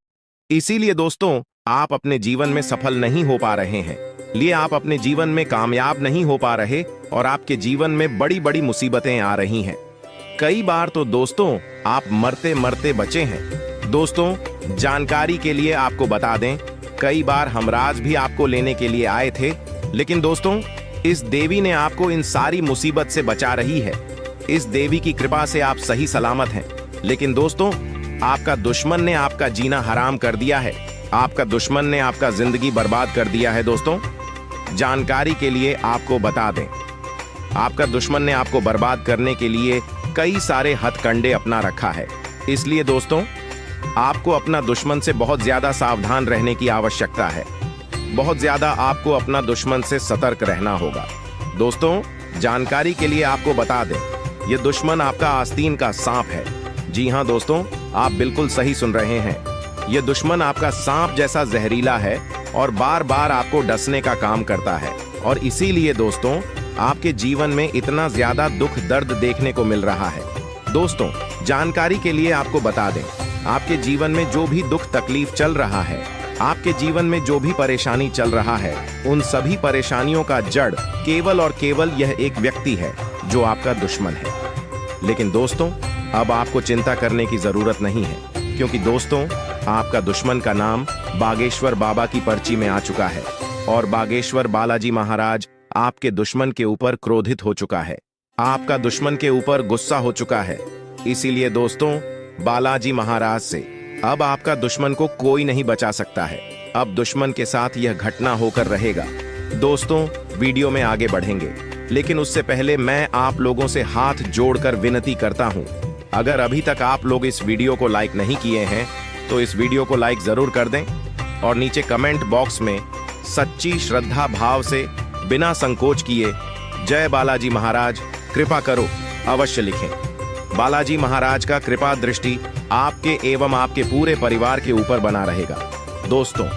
इसीलिए दोस्तों, आप अपने जीवन में सफल नहीं हो पा रहे हैं, लिए आप अपने जीवन में कामयाब नहीं हो पा रहे और आपके जीवन में बड़ी बड़ी मुसीबतें आ रही हैं। कई बार तो दोस्तों आप मरते मरते बचे हैं। दोस्तों, जानकारी के लिए आपको बता दें, कई बार हमराज भी आपको लेने के लिए आए थे, लेकिन दोस्तों इस देवी ने आपको इन सारी मुसीबत से बचा रही है। इस देवी की कृपा से आप सही सलामत हैं। लेकिन दोस्तों, आपका दुश्मन ने आपका जीना हराम कर दिया है। आपका दुश्मन ने आपका जिंदगी बर्बाद कर दिया है। दोस्तों, जानकारी के लिए आपको बता दें, आपका दुश्मन ने आपको बर्बाद करने के लिए कई सारे हथकंडे अपना रखा है। इसलिए दोस्तों, आपको अपना दुश्मन से बहुत ज्यादा सावधान रहने की आवश्यकता है। बहुत ज्यादा आपको अपना दुश्मन से सतर्क रहना होगा। दोस्तों, जानकारी के लिए आपको बता दें, यह दुश्मन आपका आस्तीन का सांप है। जी हां दोस्तों, आप बिल्कुल सही सुन रहे हैं। यह दुश्मन आपका सांप जैसा जहरीला है और बार बार आपको डसने का काम करता है। और इसीलिए दोस्तों, आपके जीवन में इतना ज्यादा दुख दर्द देखने को मिल रहा है। दोस्तों, जानकारी के लिए आपको बता दें, आपके जीवन में जो भी दुख तकलीफ चल रहा है, आपके जीवन में जो भी परेशानी चल रहा है, उन सभी परेशानियों का जड़ केवल और केवल यह एक व्यक्ति है जो आपका दुश्मन है। लेकिन दोस्तों, अब आपको चिंता करने की जरूरत नहीं है, क्योंकि दोस्तों आपका दुश्मन का नाम बागेश्वर बाबा की पर्ची में आ चुका है और बागेश्वर बालाजी महाराज आपके दुश्मन के ऊपर क्रोधित हो चुका है। आपका दुश्मन के ऊपर गुस्सा हो चुका है। इसीलिए दोस्तों, बालाजी महाराज से अब आपका दुश्मन को कोई नहीं बचा सकता है। अब दुश्मन के साथ यह घटना होकर रहेगा। दोस्तों, वीडियो में आगे बढ़ेंगे, लेकिन उससे पहले मैं आप लोगों से हाथ जोड़कर विनती करता हूं, अगर अभी तक आप लोग इस वीडियो को लाइक नहीं किए हैं तो इस वीडियो को लाइक जरूर कर दें और नीचे कमेंट बॉक्स में सच्ची श्रद्धा भाव से बिना संकोच किए जय बालाजी महाराज कृपा करो अवश्य लिखें। बालाजी महाराज का कृपा दृष्टि आपके एवं आपके पूरे परिवार के ऊपर बना रहेगा। दोस्तों,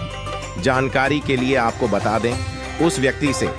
जानकारी के लिए आपको बता दें, उस व्यक्ति से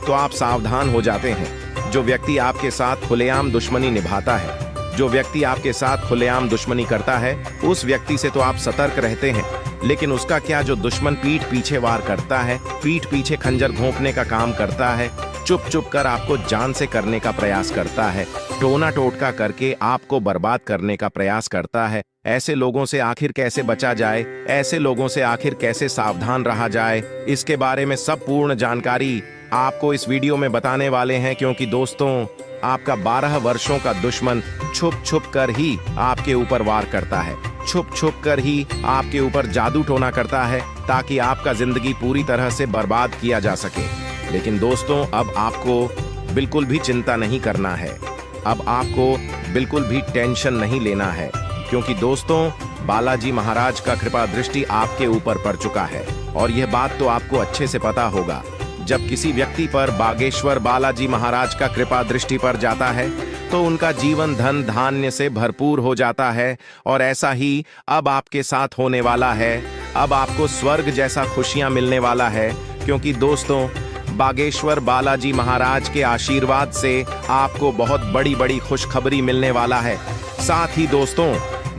तो आप सावधान हो जाते हैं। जो व्यक्ति आपके साथ खुलेआम दुश्मनी निभाता है, जो व्यक्ति आपके साथ खुलेआम दुश्मनी करता है, उस व्यक्ति से तो आप सतर्क रहते हैं, लेकिन उसका क्या जो दुश्मन पीठ पीछे वार करता है, पीठ पीछे खंजर घोंपने का काम करता है, चुप चुप कर आपको जान से करने का प्रयास करता है, टोना टोटका करके आपको बर्बाद करने का प्रयास करता है, ऐसे लोगों से आखिर कैसे बचा जाए, ऐसे लोगों से आखिर कैसे सावधान रहा जाए, इसके बारे में सब पूर्ण जानकारी आपको इस वीडियो में बताने वाले हैं। क्योंकि दोस्तों, आपका 12 वर्षों का दुश्मन छुप छुप कर ही आपके ऊपर वार करता है, छुप छुप कर ही आपके ऊपर जादू टोना करता है, ताकि आपका जिंदगी पूरी तरह से बर्बाद किया जा सके। लेकिन दोस्तों, अब आपको बिल्कुल भी चिंता नहीं करना है, अब आपको बिल्कुल भी टेंशन नहीं लेना है, क्योंकि दोस्तों, बालाजी महाराज का कृपा दृष्टि आपके ऊपर पड़ चुका है। और यह बात तो आपको अच्छे से पता होगा, जब किसी व्यक्ति पर बागेश्वर बालाजी महाराज का कृपा दृष्टि पड़ जाता है तो उनका जीवन धन धान्य से भरपूर हो जाता है। और ऐसा ही अब आपके साथ होने वाला है। अब आपको स्वर्ग जैसा खुशियां मिलने वाला है, क्योंकि दोस्तों, बागेश्वर बालाजी महाराज के आशीर्वाद से आपको बहुत बड़ी बड़ी खुशखबरी मिलने वाला है। साथ ही दोस्तों,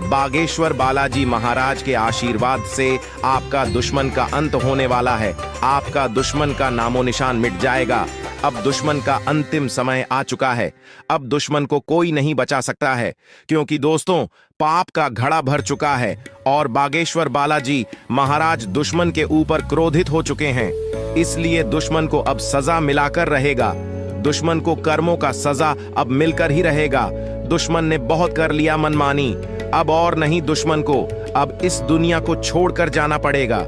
बागेश्वर बालाजी महाराज के आशीर्वाद से आपका दुश्मन का अंत होने वाला है, आपका दुश्मन का नामो निशान मिट जाएगा। अब दुश्मन का अंतिम समय आ चुका है, अब दुश्मन को कोई नहीं बचा सकता है, क्योंकि दोस्तों, पाप का घड़ा भर चुका है और बागेश्वर बालाजी महाराज दुश्मन के ऊपर क्रोधित हो चुके हैं। इसलिए दुश्मन को अब सजा मिलाकर रहेगा, दुश्मन को कर्मों का सजा अब मिलकर ही रहेगा। दुश्मन ने बहुत कर लिया मनमानी, अब और नहीं, दुश्मन को अब इस दुनिया को छोड़कर जाना पड़ेगा।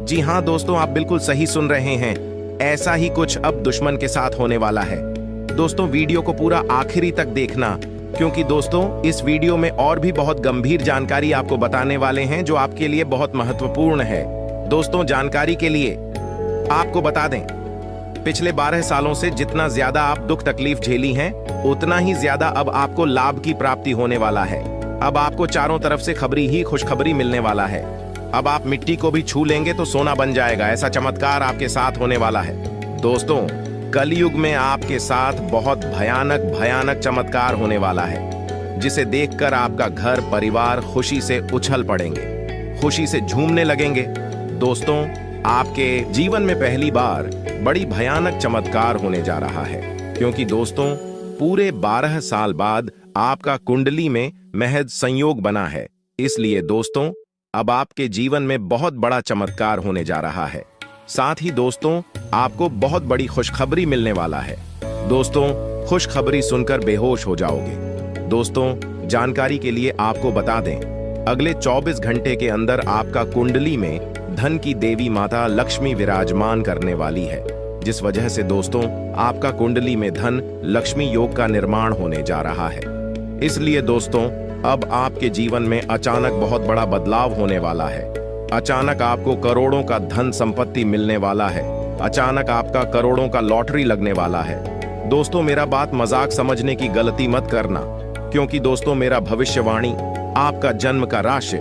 जी हाँ दोस्तों, आप बिल्कुल सही सुन रहे हैं, ऐसा ही कुछ अब दुश्मन के साथ होने वाला है। दोस्तों, वीडियो को पूरा आखिरी तक देखना, क्योंकि दोस्तों, इस वीडियो में और भी बहुत गंभीर जानकारी आपको बताने वाले हैं जो आपके लिए बहुत महत्वपूर्ण है। दोस्तों, जानकारी के लिए आपको बता दें, पिछले 12 सालों से जितना ज्यादा आप दुख तकलीफ झेली हैं, उतना ही ज्यादा अब आपको लाभ की प्राप्ति होने वाला है। अब आपको चारों तरफ से खबरी ही खुशखबरी मिलने वाला है। अब आप मिट्टी को भी छू लेंगे तो सोना बन जाएगा, ऐसा चमत्कार आपके साथ होने वाला है। दोस्तों, कलयुग में आपके साथ बहुत भयानक भयानक चमत्कार होने वाला है, जिसे देखकर आपका घर परिवार खुशी से उछल पड़ेंगे, खुशी से झूमने लगेंगे। दोस्तों, आपके जीवन में पहली बार बड़ी भयानक चमत्कार होने जा रहा है, क्योंकि दोस्तों, पूरे 12 साल बाद आपका कुंडली में महज संयोग बना है। इसलिए दोस्तों, अब आपके जीवन में बहुत बड़ा चमत्कार होने जा रहा है। साथ ही दोस्तों, आपको बहुत बड़ी खुशखबरी मिलने वाला है। दोस्तों, खुशखबरी सुनकर बेहोश हो जाओगे। दोस्तों, जानकारी के लिए आपको बता दें, अगले 24 घंटे के अंदर आपका कुंडली में धन की देवी माता लक्ष्मी विराजमान करने वाली है, जिस वजह से दोस्तों, आपका कुंडली में धन लक्ष्मी योग का निर्माण होने जा रहा है। इसलिए दोस्तों, अब आपके जीवन में अचानक बहुत बड़ा बदलाव होने वाला है। अचानक आपको करोड़ों का धन संपत्ति मिलने वाला है, अचानक आपका करोड़ों का लॉटरी लगने वाला है। दोस्तों, मेरा बात मजाक समझने की गलती मत करना, क्योंकि दोस्तों, मेरा भविष्यवाणी आपका जन्म का राशि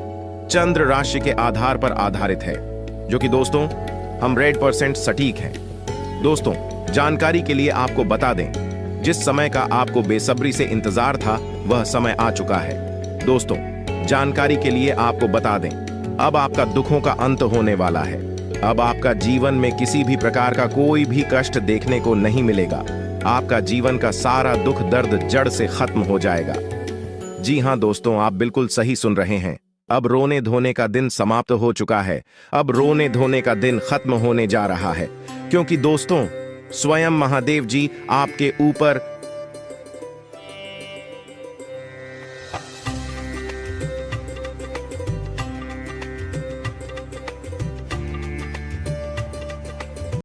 चंद्र राशि के आधार पर आधारित है, जो कि दोस्तों, 100% सटीक है। दोस्तों, जानकारी के लिए आपको बता दें, जिस समय का आपको बेसब्री से इंतजार था, वह समय आ चुका है। दोस्तों, जानकारी के लिए आपको बता दें, अब आपका दुखों का अंत होने वाला है। अब आपका जीवन में किसी भी प्रकार का कोई भी कष्ट देखने को नहीं मिलेगा। आपका जीवन का सारा दुख दर्द जड़ से खत्म हो जाएगा। जी हाँ दोस्तों, आप बिल्कुल सही सुन रहे हैं। अब रोने धोने का दिन समाप्त हो चुका है, अब रोने धोने का दिन खत्म होने जा रहा है, क्योंकि दोस्तों, स्वयं महादेव जी आपके ऊपर